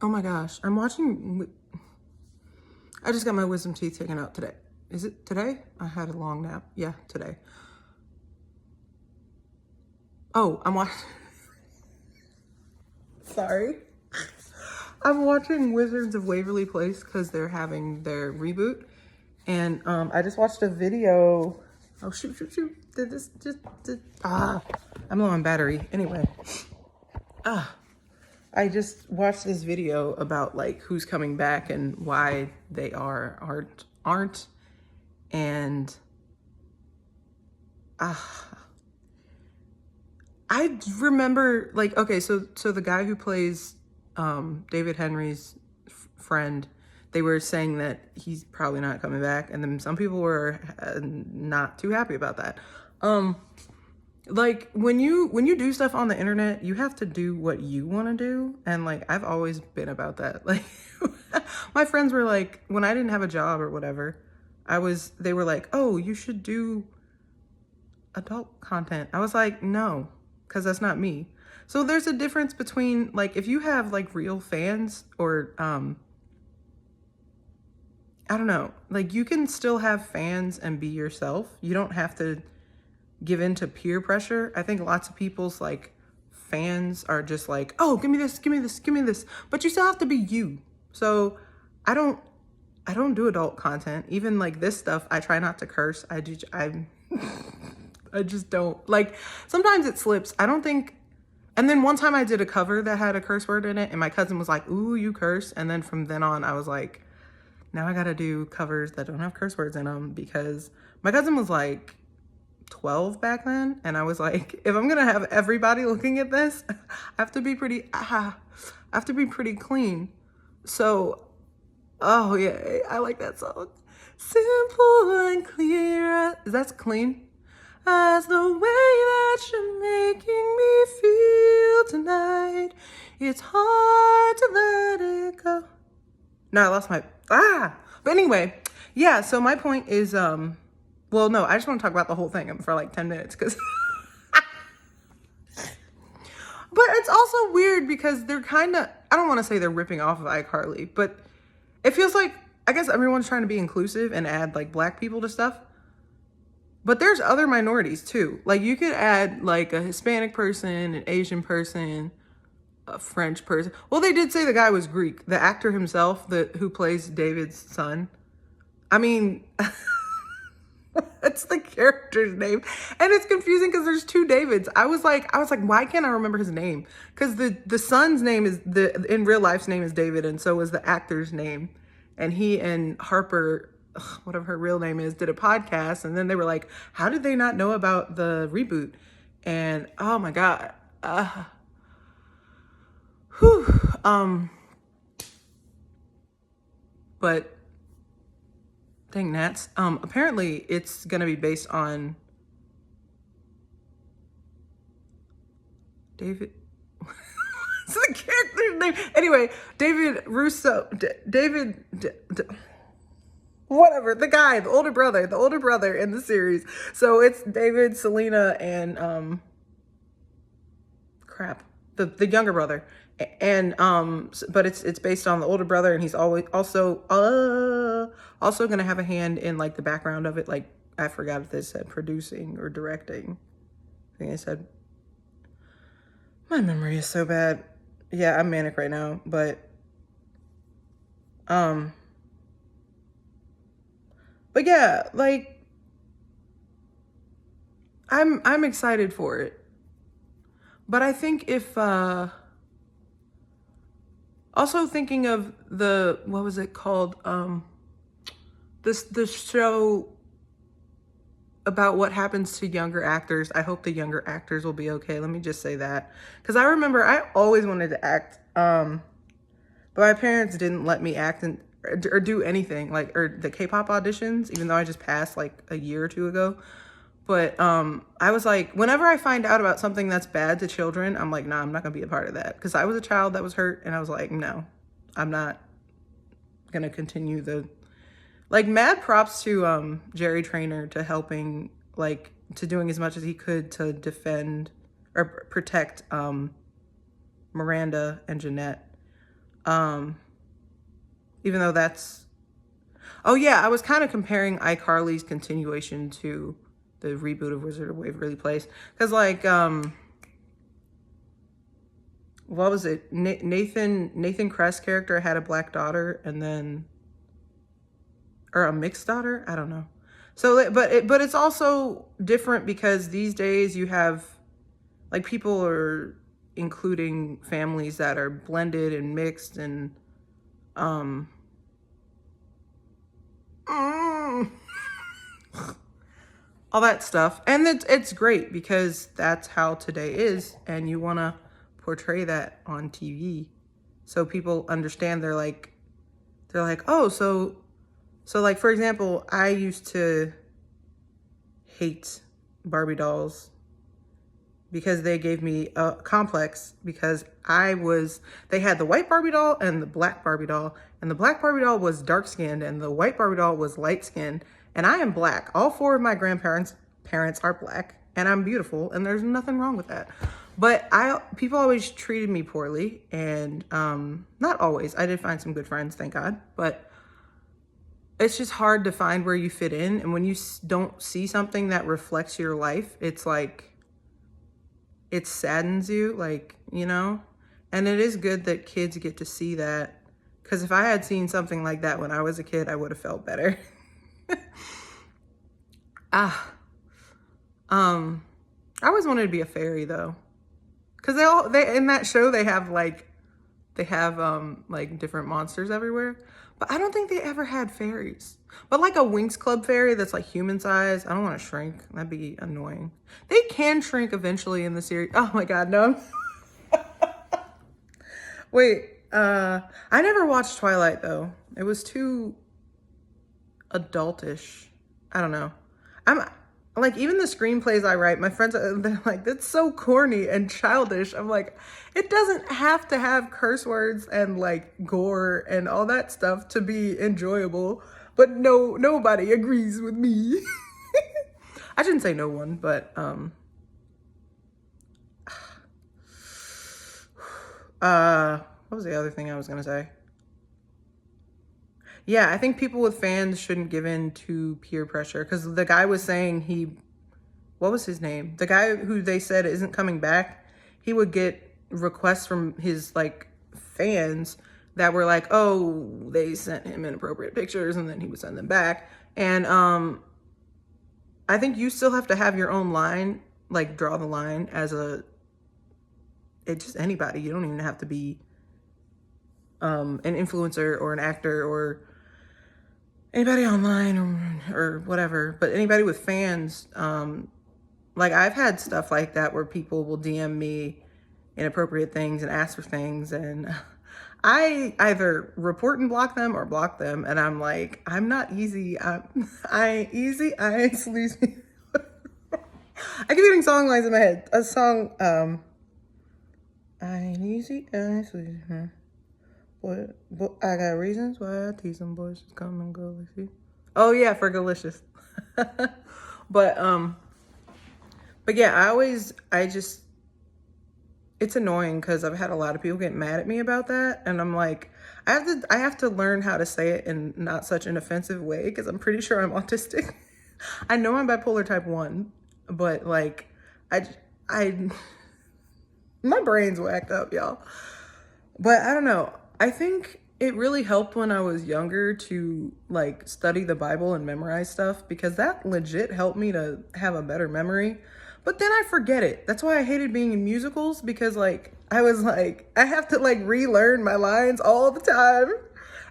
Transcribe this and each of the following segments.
Oh my gosh, I just got my wisdom teeth taken out today. Is it today? I had a long nap. Yeah, today. Oh, I'm watching. Sorry. I'm watching Wizards of Waverly Place because they're having their reboot. And I just watched a video. Oh, shoot. Did this just. I'm low on battery. Anyway. I just watched this video about like who's coming back and why they aren't. And I remember like, okay, so the guy who plays David Henry's friend, they were saying that he's probably not coming back, and then some people were not too happy about that. Like when you do stuff on the internet, you have to do what you want to do, and like I've always been about that. Like my friends were like, when I didn't have a job or whatever, they were like, oh, you should do adult content. I was like, no, because that's not me. So there's a difference between like if you have like real fans or I don't know, like you can still have fans and be yourself. You don't have to give in to peer pressure. I think lots of people's like fans are just like, oh, give me this, but you still have to be you. So I don't do adult content. Even like this stuff, I try not to curse. I just don't. Like sometimes it slips. I don't think. And then one time I did a cover that had a curse word in it, and my cousin was like, ooh, you curse. And then from then on I was like, now I gotta do covers that don't have curse words in them, because my cousin was like 12 back then, and I was like, if I'm gonna have everybody looking at this, I have to be pretty clean. So, oh yeah, I like that song. Simple and clear. That's clean. As the way that you're making me feel tonight, it's hard to let it go. No, I lost my but anyway, yeah, so my point is well, no, I just want to talk about the whole thing for like 10 minutes because but it's also weird because they're kind of, I don't want to say they're ripping off of iCarly, but it feels like, I guess everyone's trying to be inclusive and add like black people to stuff. But there's other minorities too. Like you could add like a Hispanic person, an Asian person, a French person. Well, they did say the guy was Greek. The actor himself, who plays David's son. I mean, that's the character's name. And it's confusing because there's two Davids. I was like, why can't I remember his name? Because the son's name is in real life's name is David, and so is the actor's name. And he and Harper, whatever her real name is, did a podcast, and then they were like, how did they not know about the reboot? And oh my God. But dang Nats. Apparently it's gonna be based on David. What's the character's name? Anyway, David Russo. Whatever, the older brother in the series. So it's David, Selena, and the younger brother. And but it's based on the older brother, and he's always also gonna have a hand in like the background of it. Like I forgot if they said producing or directing. I think they said. My memory is so bad. Yeah, I'm manic right now, but yeah, like I'm excited for it. But I think if also thinking of what was it called? The show about what happens to younger actors. I hope the younger actors will be okay. Let me just say that. Because I remember I always wanted to act, but my parents didn't let me act or do anything, like, or the K-pop auditions, even though I just passed like a year or two ago. But I was like, whenever I find out about something that's bad to children, I'm like, nah, I'm not gonna be a part of that. Because I was a child that was hurt, and I was like, no, I'm not gonna continue like, mad props to Jerry Trainer to helping, like, to doing as much as he could to defend or protect Miranda and Jeanette. Um, even though that's, oh yeah, I was kind of comparing iCarly's continuation to the reboot of Wizard of Waverly Place. Cause like, what was it? Nathan Kress character had a black daughter and then, or a mixed daughter. I don't know. So, but it's also different because these days you have, like, people are including families that are blended and mixed and, all that stuff. And it's great because that's how today is. And you want to portray that on TV. So people understand. They're like, oh, so like, for example, I used to hate Barbie dolls because they gave me a complex because they had the white Barbie doll and the black Barbie doll, and the black Barbie doll was dark skinned and the white Barbie doll was light skinned, and I am black. All four of my parents are black, and I'm beautiful, and there's nothing wrong with that. But people always treated me poorly, and not always. I did find some good friends, thank God, but it's just hard to find where you fit in, and when you don't see something that reflects your life, it's like, it saddens you, like, you know? And it is good that kids get to see that. Because if I had seen something like that when I was a kid, I would have felt better. I always wanted to be a fairy, though. Because they in that show, they have like different monsters everywhere. But I don't think they ever had fairies. But like a Winx Club fairy that's like human size, I don't want to shrink. That'd be annoying. They can shrink eventually in the series. Oh my God, no. Wait, I never watched Twilight though. It was too adultish. I don't know. I'm like, even the screenplays I write, my friends, they're like, that's so corny and childish. I'm like, it doesn't have to have curse words and like gore and all that stuff to be enjoyable. But no, nobody agrees with me. I shouldn't say no one, but what was the other thing I was gonna say? Yeah, I think people with fans shouldn't give in to peer pressure, because the guy was saying what was his name? The guy who they said isn't coming back, he would get requests from his like fans that were like, oh, they sent him inappropriate pictures, and then he would send them back. And I think you still have to have your own line, like draw the line as it's just anybody. You don't even have to be an influencer or an actor or anybody online or whatever, but anybody with fans. Like, I've had stuff like that where people will DM me inappropriate things and ask for things, and I either report and block them or block them, and I'm like, I'm not easy. I ain't easy. I ain't sleazy. I keep getting song lines in my head. A song, I ain't easy, I ain't sleazy. But I got reasons why I tease them boys. Just come and go, let's see. Oh yeah, for delicious. But yeah, it's annoying because I've had a lot of people get mad at me about that, and I'm like, I have to learn how to say it in not such an offensive way, because I'm pretty sure I'm autistic. I know I'm bipolar type 1, but like, my brain's whacked up, y'all. But I don't know. I think it really helped when I was younger to like study the Bible and memorize stuff, because that legit helped me to have a better memory. But then I forget it. That's why I hated being in musicals, because like, I was like, I have to like relearn my lines all the time.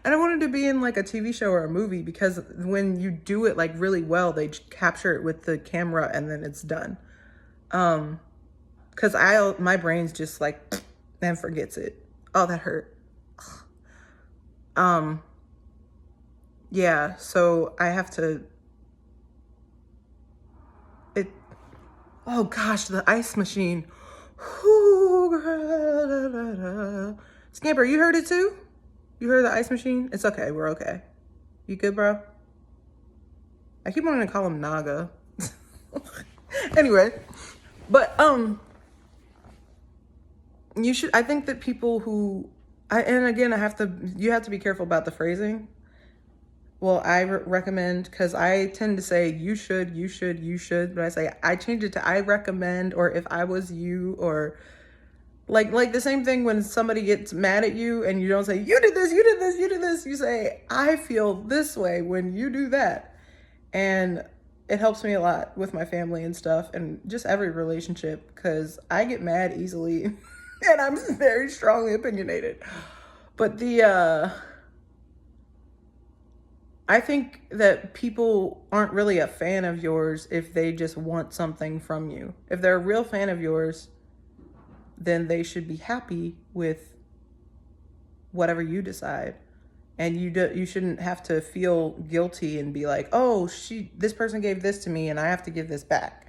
And I wanted to be in like a TV show or a movie, because when you do it like really well, they capture it with the camera and then it's done. Cause my brain's just like, and forgets it. Oh, that hurt. Yeah, so I have to, oh gosh, the ice machine. Scamper, you heard it too? You heard the ice machine? It's okay, we're okay. You good, bro? I keep wanting to call him Naga. Anyway, but I think that people who And again, you have to be careful about the phrasing. Well, I recommend, because I tend to say you should, you should, you should, but I change it to I recommend, or if I was you, or like the same thing when somebody gets mad at you and you don't say you did this, you did this, you did this. You say I feel this way when you do that, and it helps me a lot with my family and stuff, and just every relationship, because I get mad easily, and I'm very strongly opinionated. But I think that people aren't really a fan of yours if they just want something from you. If they're a real fan of yours, then they should be happy with whatever you decide. And you shouldn't have to feel guilty and be like, oh, this person gave this to me and I have to give this back.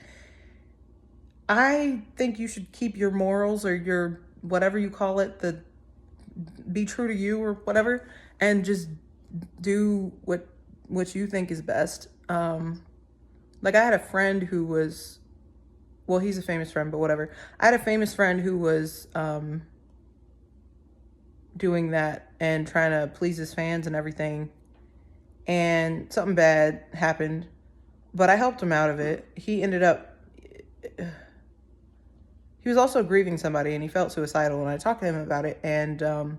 I think you should keep your morals, or your whatever you call it, be true to you or whatever, and just do what you think is best. Like I had a friend who was, well, he's a famous friend, but whatever. I had a famous friend who was doing that and trying to please his fans and everything, and something bad happened, but I helped him out of it. He was also grieving somebody, and he felt suicidal, and I talked to him about it. And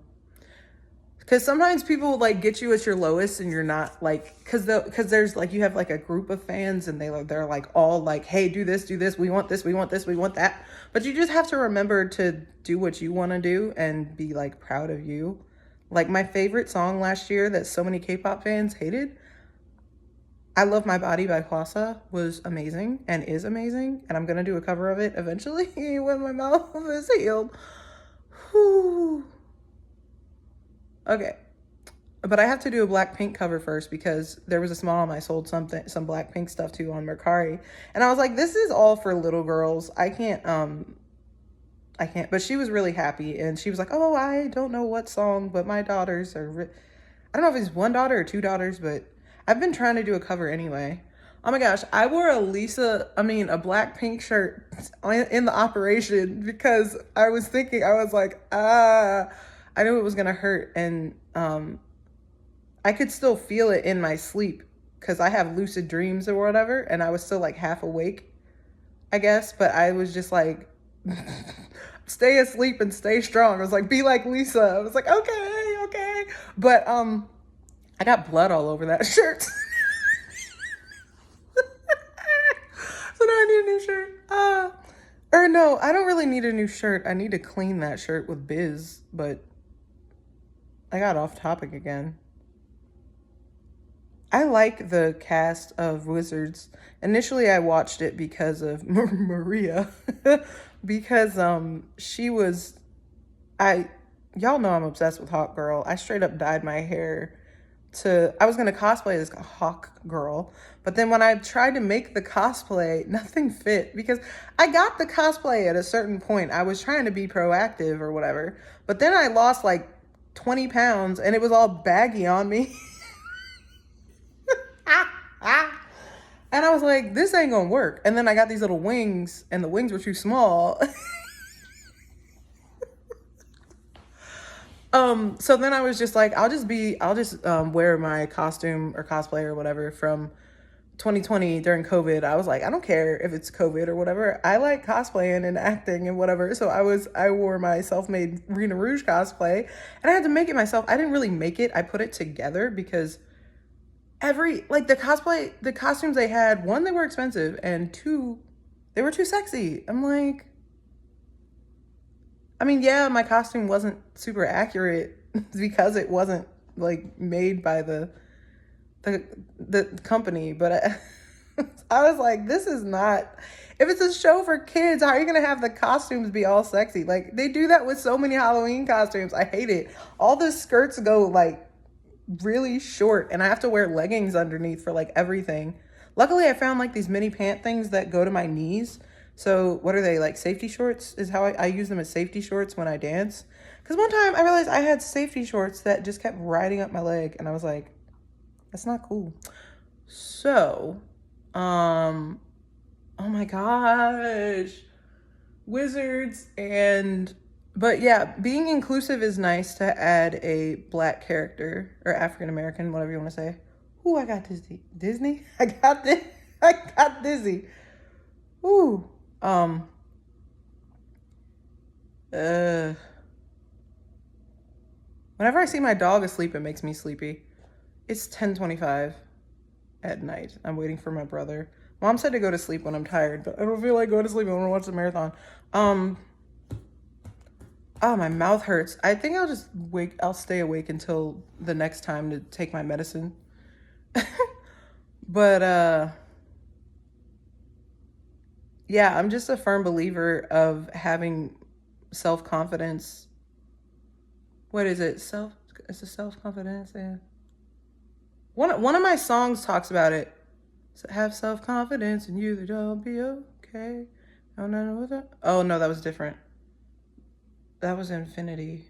because sometimes people like get you at your lowest, and you're not like, because there's like, you have like a group of fans, and they're like all like, hey, do this, we want this, we want this, we want that. But you just have to remember to do what you want to do and be like proud of you. Like my favorite song last year that so many K-pop fans hated, I Love My Body by Hwasa, was amazing and is amazing. And I'm going to do a cover of it eventually when my mouth is healed. Whew. Okay. But I have to do a Blackpink cover first, because there was a mom I sold some Blackpink stuff to on Mercari. And I was like, this is all for little girls. I can't. But she was really happy. And she was like, oh, I don't know what song, but my daughters are, I don't know if it's one daughter or two daughters, but I've been trying to do a cover anyway. Oh my gosh, I wore a Blackpink shirt in the operation, because I was like, I knew it was gonna hurt, and I could still feel it in my sleep, because I have lucid dreams or whatever, and I was still like half awake, I guess, but I was just like, stay asleep and stay strong. I was like, be like Lisa. I was like, okay. But I got blood all over that shirt. So now I need a new shirt. Or no, I don't really need a new shirt. I need to clean that shirt with Biz, but I got off topic again. I like the cast of Wizards. Initially, I watched it because of Maria, because she was, y'all know I'm obsessed with Hawk Girl. I straight up dyed my hair I was gonna cosplay this Hawk Girl, but then when I tried to make the cosplay, nothing fit, because I got the cosplay at a certain point. I was trying to be proactive or whatever, but then I lost like 20 pounds and it was all baggy on me. And I was like, this ain't gonna work. And then I got these little wings, and the wings were too small. So then I was just like, I'll just wear my costume or cosplay or whatever from 2020 during COVID. I was like, I don't care if it's COVID or whatever. I like cosplaying and acting and whatever. So I wore my self-made Rena Rouge cosplay, and I had to make it myself. I didn't really make it. I put it together, because the costumes they had, one, they were expensive, and two, they were too sexy. I'm like, I mean, yeah, my costume wasn't super accurate because it wasn't like made by the company, but I was like, this is not, if it's a show for kids, how are you gonna have the costumes be all sexy? Like, they do that with so many Halloween costumes. I hate it. All the skirts go like really short, and I have to wear leggings underneath for like everything. Luckily, I found like these mini pant things that go to my knees. So what are they, like safety shorts is how I use them as safety shorts when I dance. Because one time I realized I had safety shorts that just kept riding up my leg, and I was like, that's not cool. So, oh my gosh, Wizards and But yeah, being inclusive is nice to add a black character or African American, whatever you want to say. Ooh, I got Disney. Disney? I got this. I got dizzy. Ooh. Um. Uh. Whenever I see my dog asleep, it makes me sleepy. It's 10:25 at night. I'm waiting for my brother. Mom said to go to sleep when I'm tired, but I don't feel like going to sleep. I want to watch the marathon. Oh, my mouth hurts. I think I'll just wake. I'll stay awake until the next time to take my medicine. But yeah, I'm just a firm believer of having self-confidence. What is it? It's a self-confidence. Yeah. One of my songs talks about it. So have self-confidence and you will be okay. Oh no, was that? Oh no, that was different. That was Infinity.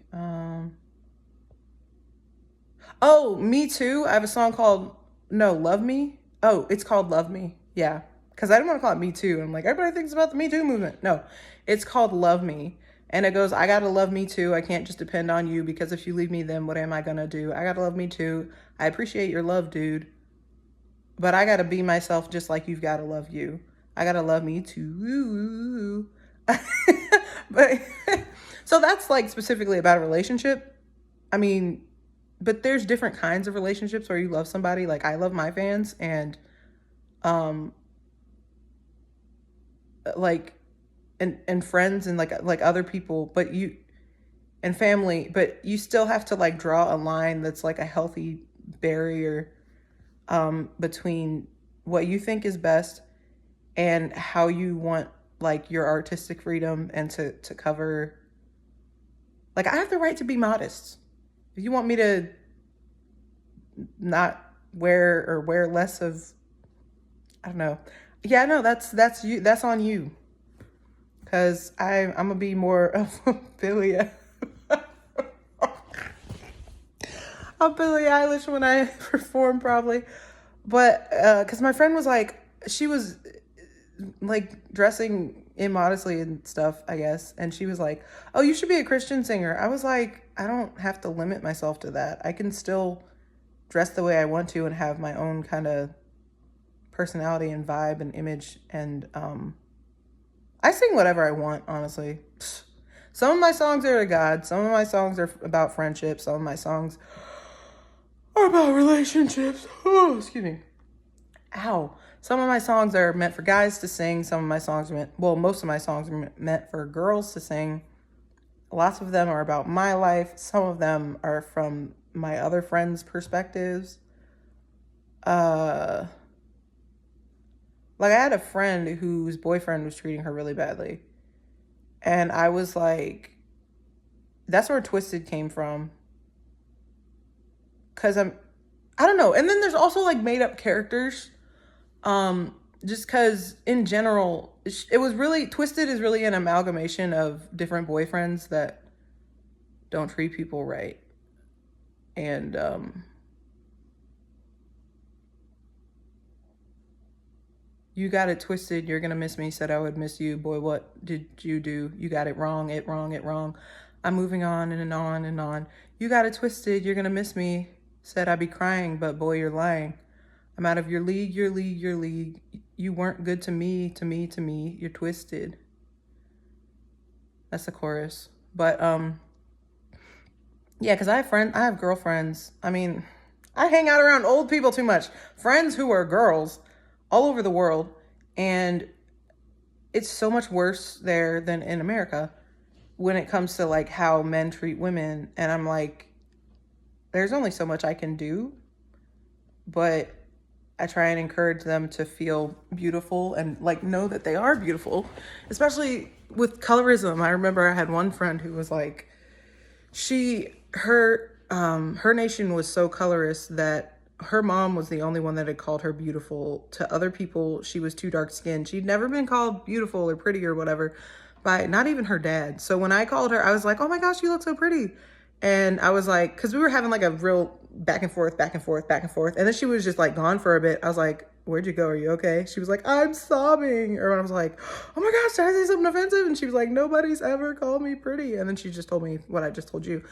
Oh, Me Too. I have a song called Love Me. Oh, it's called Love Me. Yeah. Because I didn't want to call it Me Too. I'm like, everybody thinks about the Me Too movement. No, it's called Love Me. And it goes, I gotta love me too. I can't just depend on you because if you leave me, then what am I gonna do? I gotta love me too. I appreciate your love, dude. But I gotta be myself just like you've gotta love you. I gotta love me too. But so that's like specifically about a relationship. I mean, but there's different kinds of relationships where you love somebody. Like I love my fans and um like and friends and like other people, but you and family, but you still have to like draw a line that's like a healthy barrier between what you think is best and how you want like your artistic freedom and to cover. Like I have the right to be modest. If you want me to not wear or wear less of, I don't know. Yeah, no, that's you. That's on you. Cause I'm gonna be more of a Billie, a Billie Eilish when I perform probably. But cause my friend was like, she was like dressing immodestly and stuff, I guess. And she was like, oh, you should be a Christian singer. I was like, I don't have to limit myself to that. I can still dress the way I want to and have my own kind of personality and vibe and image. And I sing whatever I want, honestly. Some of my songs are to God. Some of my songs are about friendship. Some of my songs are about relationships. Oh, excuse me. Ow. Some of my songs are meant for guys to sing. Some of my songs are most of my songs are meant for girls to sing. Lots of them are about my life. Some of them are from my other friends' perspectives. Like I had a friend whose boyfriend was treating her really badly. And I was like, that's where Twisted came from. Cause I don't know. And then there's also like made up characters. Just cause in general, it was really, Twisted is really an amalgamation of different boyfriends that don't treat people right. And, you got it twisted. You're gonna miss me. Said I would miss you. Boy, what did you do? You got it wrong. It wrong. It wrong. I'm moving on and on and on. You got it twisted. You're gonna miss me. Said I'd be crying, but boy, you're lying. I'm out of your league, your league, your league. You weren't good to me, to me, to me. You're twisted. That's the chorus. But yeah, because I have girlfriends. I mean, I hang out around old people too much. Friends who are girls all over the world, and it's so much worse there than in America when it comes to like how men treat women. And I'm like, there's only so much I can do, but I try and encourage them to feel beautiful and like know that they are beautiful, especially with colorism. I remember I had one friend who was like, her nation was so colorist that her mom was the only one that had called her beautiful. To other people, she was too dark skinned. She'd never been called beautiful or pretty or whatever by not even her dad. So when I called her, I was like, oh my gosh, you look so pretty. And I was like, because we were having like a real back and forth, back and forth, back and forth. And then she was just like gone for a bit. I was like, where'd you go? Are you okay? She was like, I'm sobbing. Or I was like, oh my gosh, did I say something offensive? And she was like, nobody's ever called me pretty. And then she just told me what I just told you.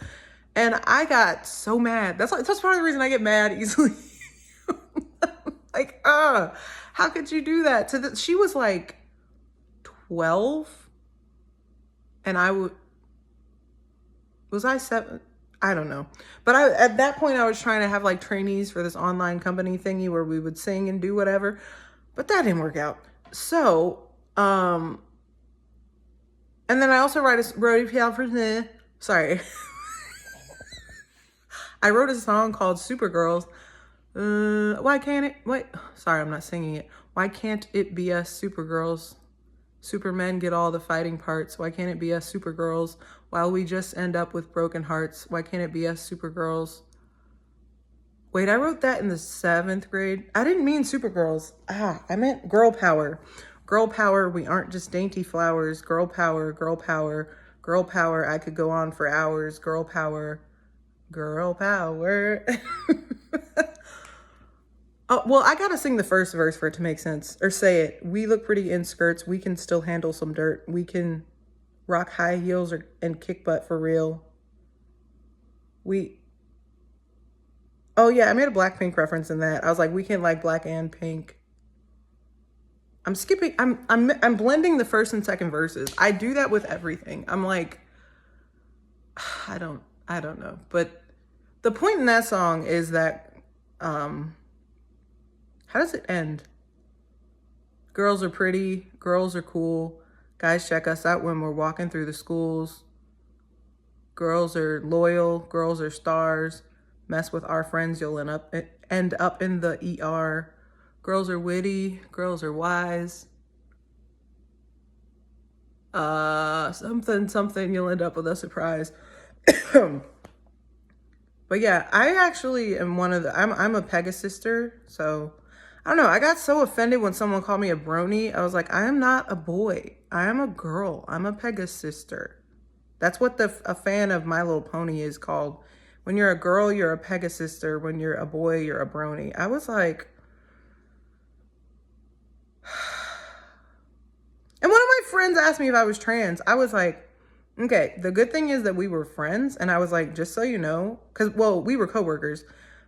And I got so mad. That's part of the reason I get mad easily. Like, how could you do that? She was like 12 and was I 7? I don't know. But at that point I was trying to have like trainees for this online company thingy where we would sing and do whatever, but that didn't work out. So, and then I also wrote sorry. I wrote a song called Supergirls. Why can't it, wait, sorry, I'm not singing it. Why can't it be us Supergirls? Supermen get all the fighting parts. Why can't it be us Supergirls? While we just end up with broken hearts. Why can't it be us Supergirls? Wait, I wrote that in the 7th grade. I didn't mean Supergirls. I meant girl power. Girl power, we aren't just dainty flowers. Girl power, girl power, girl power. I could go on for hours. Girl power, girl power. Oh, well, I gotta sing the first verse for it to make sense. Or say it. We look pretty in skirts. We can still handle some dirt. We can rock high heels and kick butt for real. Oh yeah, I made a Blackpink reference in that. I was like, we can like black and pink. I'm skipping. I'm blending the first and second verses. I do that with everything. I'm like, I don't know. But the point in that song is that, how does it end? Girls are pretty, girls are cool. Guys check us out when we're walking through the schools. Girls are loyal, girls are stars. Mess with our friends, you'll end up in the ER. Girls are witty, girls are wise. Something, you'll end up with a surprise. But yeah, I actually am I'm a Pegasister, so I don't know. I got so offended when someone called me a brony. I was like, I am not a boy. I am a girl. I'm a Pegasister. That's what a fan of My Little Pony is called. When you're a girl, you're a Pegasister. When you're a boy, you're a brony. I was like, and one of my friends asked me if I was trans. I was like, okay, the good thing is that we were friends. And I was like, just so you know, we were coworkers,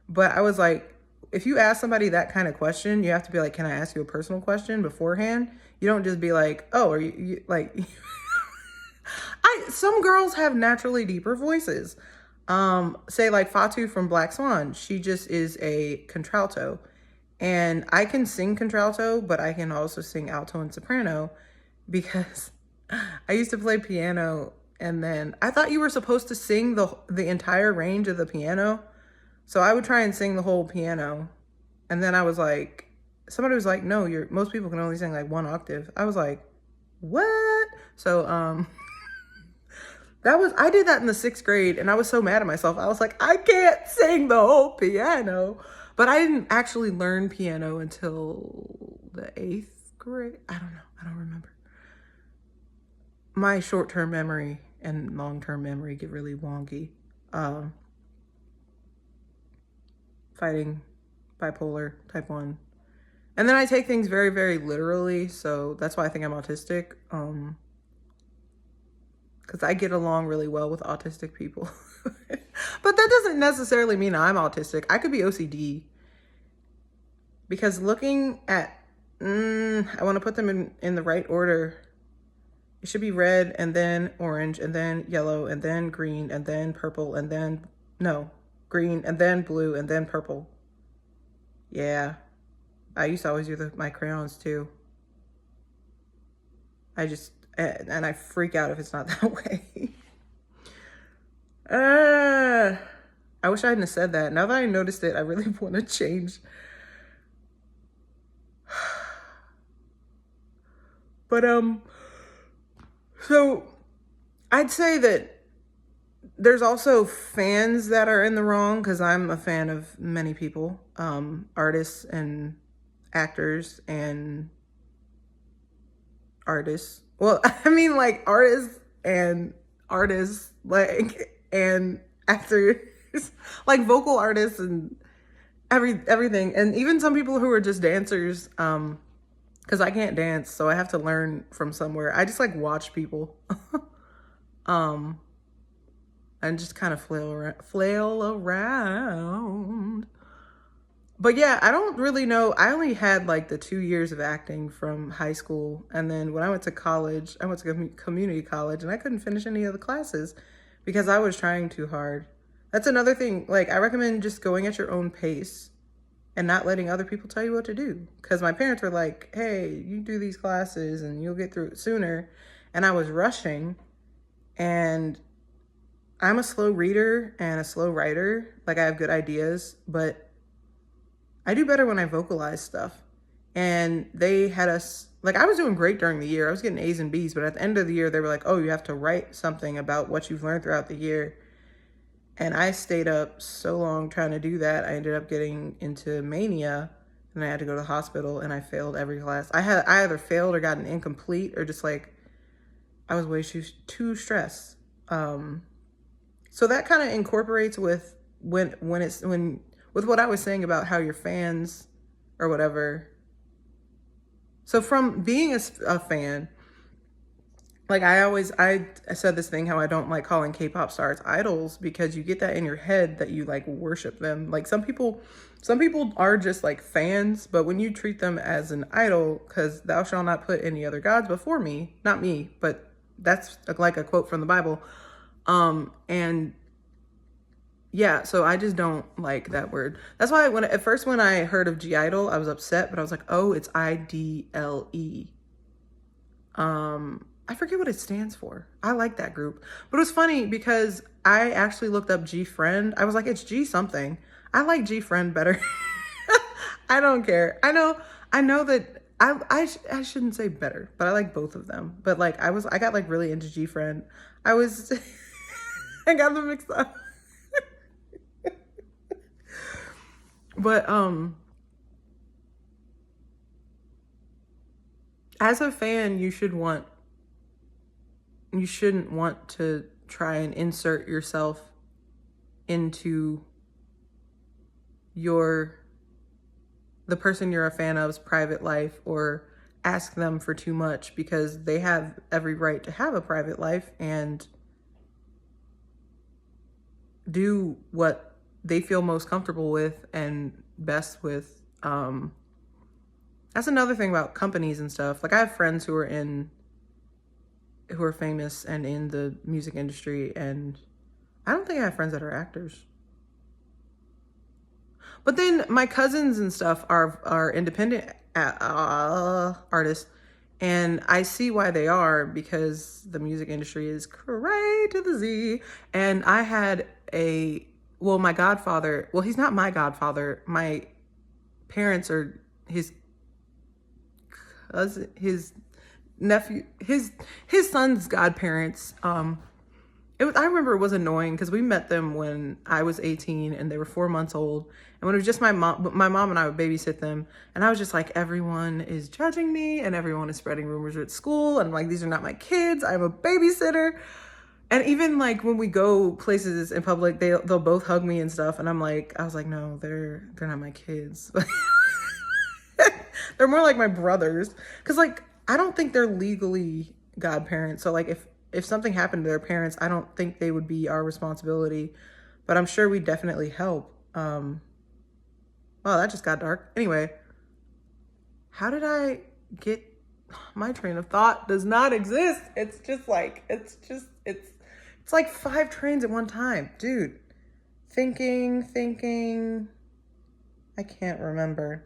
but I was like, if you ask somebody that kind of question, you have to be like, can I ask you a personal question beforehand? You don't just be like, oh, are you like, some girls have naturally deeper voices. Say like Fatu from Black Swan, she just is a contralto. And I can sing contralto, but I can also sing alto and soprano because I used to play piano, and then I thought you were supposed to sing the entire range of the piano. So I would try and sing the whole piano. And then I was like, somebody was like, no, most people can only sing like 1 octave. I was like, what? So, I did that in the 6th grade, and I was so mad at myself. I was like, I can't sing the whole piano. But I didn't actually learn piano until the 8th grade. I don't know. I don't remember. My short-term memory and long-term memory get really wonky. Fighting bipolar type 1. And then I take things very, very literally. So that's why I think I'm autistic. Because I get along really well with autistic people. But that doesn't necessarily mean I'm autistic. I could be OCD. Because looking at, I want to put them in the right order. It should be red, and then orange, and then yellow, and then green, and then purple, and then, no, green, and then blue, and then purple. Yeah. I used to always do my crayons too. And I freak out if it's not that way. I wish I hadn't said that. Now that I noticed it, I really want to change. But, so I'd say that there's also fans that are in the wrong, because I'm a fan of many people, artists and actors and artists. Well, I mean like artists, like, and actors, like vocal artists, and everything. And even some people who are just dancers, because I can't dance, so I have to learn from somewhere. I just like watch people. um and just kind of flail around. But yeah, I don't really know. I only had like the 2 years of acting from high school. And then when I went to college, I went to community college and I couldn't finish any of the classes because I was trying too hard. That's another thing. Like, I recommend just going at your own pace and not letting other people tell you what to do. Because my parents were like, hey, you do these classes and you'll get through it sooner. And I was rushing, and I'm a slow reader and a slow writer. Like, I have good ideas, but I do better when I vocalize stuff. And they had us, like, I was doing great during the year. I was getting A's and B's, but at the end of the year, they were like, oh, you have to write something about what you've learned throughout the year. And I stayed up so long trying to do that. I ended up getting into mania, and I had to go to the hospital, and I failed every class. I either failed or got an incomplete, or just like, I was way too stressed. So that kind of incorporates with when with what I was saying about how your fans or whatever. So from being a fan, like I said this thing, how I don't like calling K-pop stars idols, because you get that in your head that you like worship them. Like, some people are just like fans, but when you treat them as an idol, because thou shalt not put any other gods before me, not me, but that's like a quote from the Bible. And yeah, so I just don't like that word. That's why when I heard of G-idol, I was upset, but I was like, oh, it's IDLE. I forget what it stands for. I like that group. But it was funny because I actually looked up G-Friend. I was like, it's G something. I like G-Friend better. I don't care. I know that I shouldn't say better, but I like both of them. But like, I got like really into G-Friend. I got them mixed up. But as a fan, you shouldn't want to try and insert yourself into the person you're a fan of's private life, or ask them for too much, because they have every right to have a private life and do what they feel most comfortable with and best with. That's another thing about companies and stuff. Like, I have friends who are famous and in the music industry, and I don't think I have friends that are actors. But then my cousins and stuff are independent artists, and I see why they are, because the music industry is cray to the Z. And I had my godfather, well, he's not my godfather. My parents are his cousin, his nephew, his son's godparents. I remember it was annoying because we met them when I was 18 and they were 4 months old. And when it was just my mom and I would babysit them. And I was just like, everyone is judging me and everyone is spreading rumors at school. And I'm like, these are not my kids. I'm a babysitter. And even like when we go places in public, they'll both hug me and stuff. And I was like, no, they're not my kids. They're more like my brothers. Cause like, I don't think they're legally godparents. So like, if something happened to their parents, I don't think they would be our responsibility, but I'm sure we definitely help. Wow, that just got dark. Anyway, how did I get, my train of thought does not exist. It's like 5 trains at one time, dude. Thinking, I can't remember.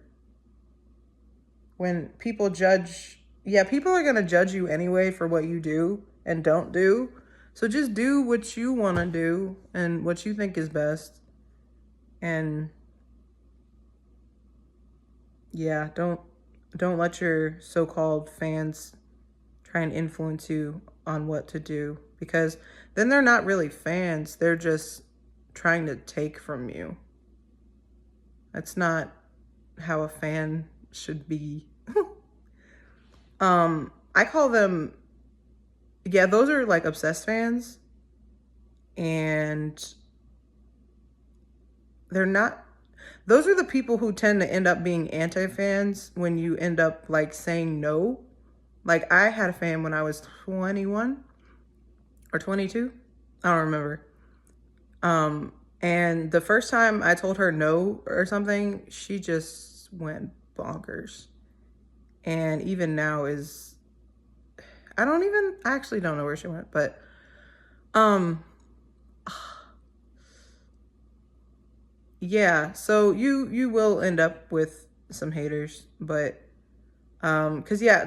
When people judge, people are gonna judge you anyway for what you do and don't do. So just do what you want to do and what you think is best. And yeah, don't let your so-called fans try and influence you on what to do, because then they're not really fans. They're just trying to take from you. That's not how a fan should be. I call them, those are like obsessed fans, and they're not, Those are the people who tend to end up being anti-fans when you end up like saying no. Like I had a fan when I was 21 or 22. I don't remember. And the first time I told her no or something, she just went bonkers. And even now I actually don't know where she went, but, yeah, so you will end up with some haters, but, cause yeah,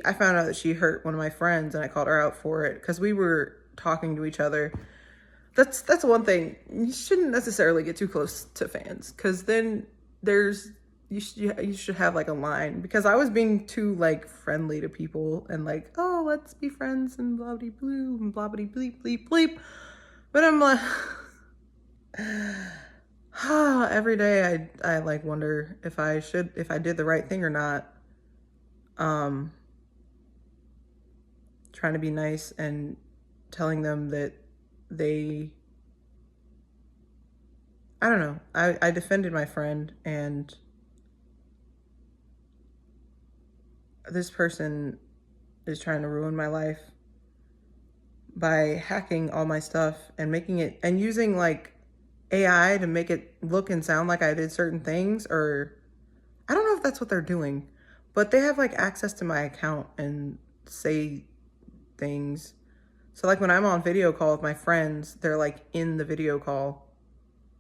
I found out that she hurt one of my friends and I called her out for it cause we were talking to each other. That's one thing. You shouldn't necessarily get too close to fans because then you should have like a line because I was being too like friendly to people and like, oh, let's be friends and blah blah blue and blah blah bleep bleep bleep. But I'm like, every day I like wonder if I did the right thing or not. Trying to be nice and telling them that I don't know. I defended my friend and this person is trying to ruin my life by hacking all my stuff and making it and using like AI to make it look and sound like I did certain things, or I don't know if that's what they're doing, but they have like access to my account and say things. So like when I'm on video call with my friends, they're like in the video call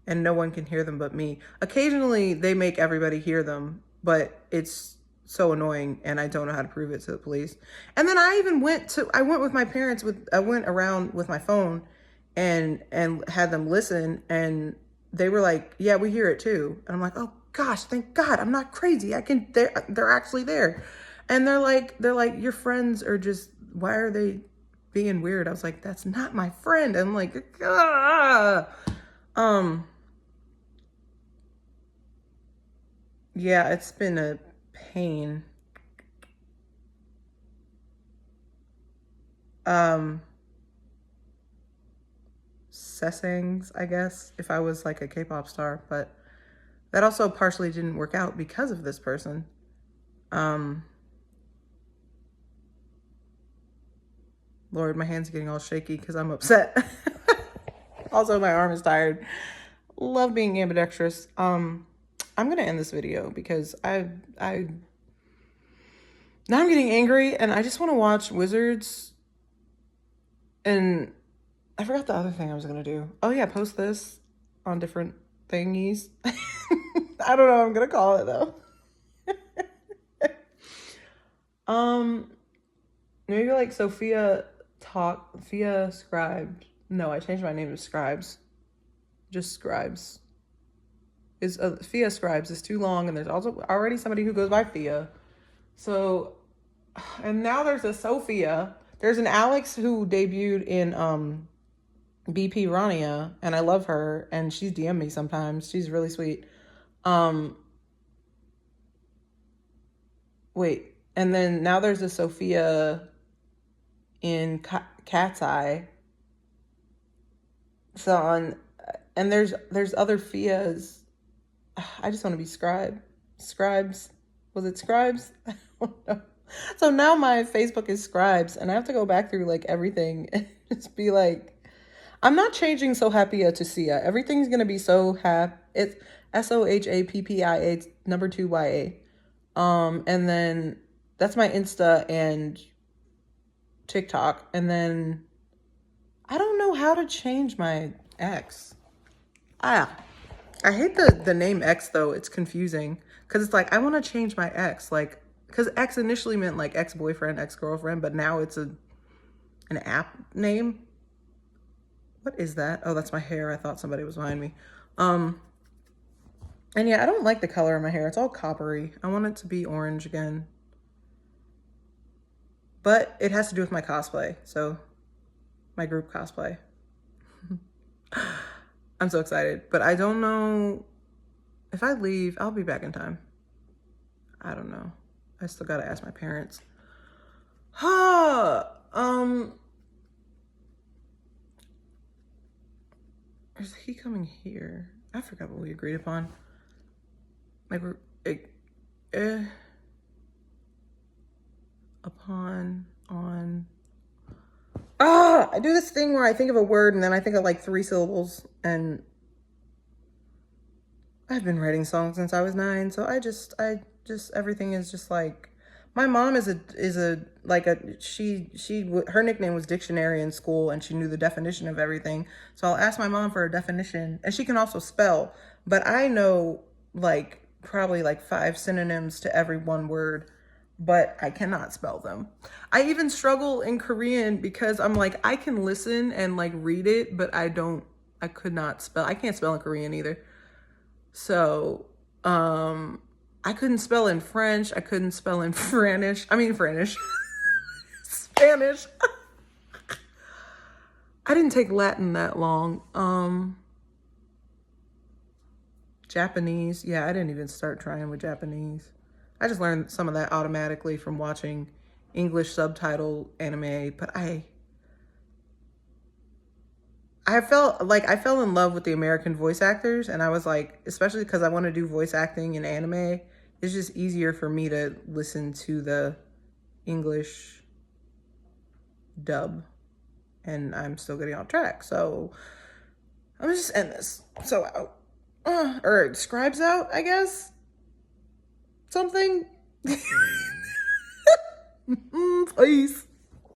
and no one can hear them but me. Occasionally they make everybody hear them, but it's so annoying and I don't know how to prove it to the police. And then I went with my parents I went around with my phone and had them listen and they were like, yeah, we hear it too. And I'm like, oh gosh, thank God, I'm not crazy. They're actually there. And they're like, your friends are just, why are they being weird? I was like, that's not my friend. I'm like, ah. Yeah, it's been a pain. Settings, I guess, if I was like a K-pop star, but that also partially didn't work out because of this person. Lord, my hand's getting all shaky because I'm upset. Also, my arm is tired. Love being ambidextrous. I'm gonna end this video because now I'm getting angry and I just want to watch Wizards. And I forgot the other thing I was gonna do. Oh yeah, post this on different thingies. I don't know what I'm gonna call it though. Maybe like Sophia Scribed. No, I changed my name to Scribes. Just Scribes. Fia Scribes is too long, and there's also already somebody who goes by Fia. So, and now there's a Sophia. There's an Alex who debuted in BP Rania, and I love her, and she's DM me sometimes. She's really sweet. Wait, and then now there's a Sophia in Cat's Eye. So and there's other Fias. I just want to be Scribes. Was it Scribes? I don't know. So now my Facebook is Scribes, and I have to go back through like everything and just be like, I'm not changing Sohappia to Sia. Everything's gonna be it's SOHAPPIA number 2 YA. And then that's my Insta and TikTok, and then I don't know how to change my X. I hate the name X though. It's confusing because it's like I want to change my X, like because X initially meant like ex-boyfriend, ex-girlfriend, but now it's an app name. What is that? Oh, that's my hair. I thought somebody was behind me. And yeah, I don't like the color of my hair. It's all coppery. I want it to be orange again. But it has to do with my cosplay. So my group cosplay. I'm so excited, but I don't know if I leave, I'll be back in time. I don't know. I still got to ask my parents. Is he coming here? I forgot what we agreed upon. Like upon, on. I do this thing where I think of a word and then I think of like 3 syllables, and I've been writing songs since I was 9, so I just everything is just like, my mom is her nickname was Dictionary in school, and she knew the definition of everything. So I'll ask my mom for a definition, and she can also spell, but I know like probably like 5 synonyms to every one word, but I cannot spell them. I even struggle in Korean because I'm like, I can listen and like read it, but I could not spell. I can't spell in Korean either. So, I couldn't spell in French. I couldn't spell in Franish. Spanish. I didn't take Latin that long. Japanese. Yeah, I didn't even start trying with Japanese. I just learned some of that automatically from watching English subtitle anime, but I fell in love with the American voice actors, and I was like, especially because I want to do voice acting in anime, it's just easier for me to listen to the English dub, and I'm still getting off track. So I'm gonna just end this. So or Scribes out, I guess. Something. Please.